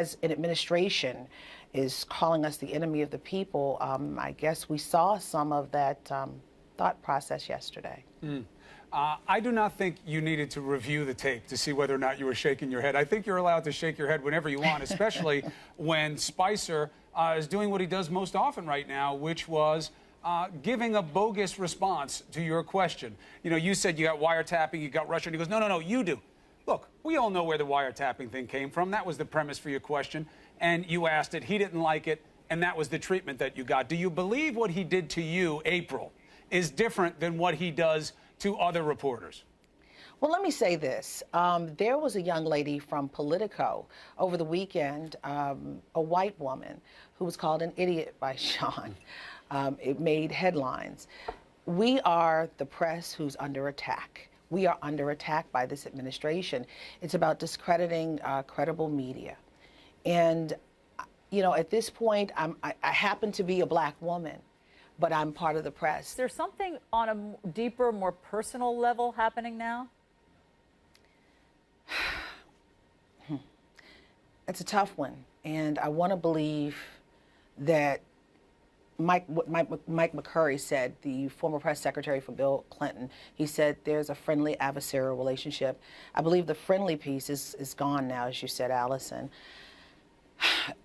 as an administration is calling us the enemy of the people, I guess we saw some of that thought process yesterday. I do not think you needed to review the tape to see whether or not you were shaking your head. I think you're allowed to shake your head whenever you want, especially when Spicer is doing what he does most often right now, which was giving a bogus response to your question. You know, you said you got wiretapping, you got Russia, and he goes, no, no, no, you do. Look, we all know where the wiretapping thing came from. That was the premise for your question, and you asked it. He didn't like it, and that was the treatment that you got. Do you believe what he did to you, April, is different than what he does to other reporters? Well, let me say this. There was a young lady from Politico over the weekend, a white woman, who was called an idiot by Sean. It made headlines. We are the press who's under attack. We are under attack by this administration. It's about discrediting credible media. And, you know, at this point, I happen to be a black woman, but I'm part of the press. Is there something on a deeper, more personal level happening now? It's a tough one, and I want to believe that Mike McCurry said, the former press secretary for Bill Clinton, he said there's a friendly adversarial relationship. I believe the friendly piece is gone now, as you said, Allison.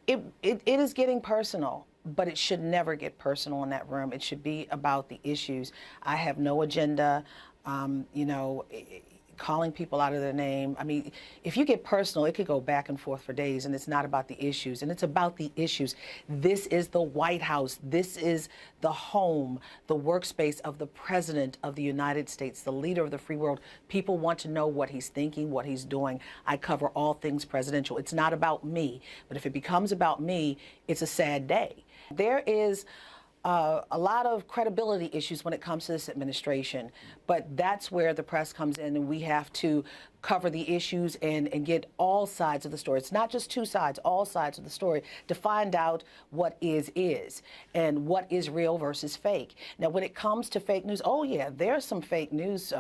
It is getting personal, but it should never get personal in that room. It should be about the issues. I have no agenda, you know, calling people out of their name. I mean, if you get personal, it could go back and forth for days, and it's not about the issues, and it's about the issues. This is the White House. This is the home, the workspace of the President of the United States, the leader of the free world. People want to know what he's thinking, what he's doing. I cover all things presidential. It's not about me, but if it becomes about me, it's a sad day. There is a lot of credibility issues when it comes to this administration, but that's where the press comes in, and we have to cover the issues and get all sides of the story. It's not just two sides, all sides of the story, to find out what is and what is real versus fake. Now, when it comes to fake news, oh yeah, there are some fake news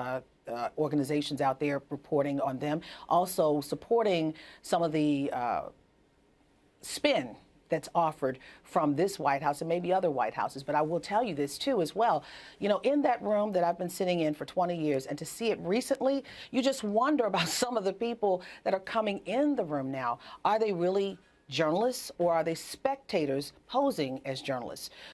organizations out there reporting on them, also supporting some of the spin that's offered from this White House and maybe other White Houses. But I will tell you this too as well. You know, in that room that I've been sitting in for 20 years, and to see it recently, you just wonder about some of the people that are coming in the room now. Are they really journalists, or are they spectators posing as journalists?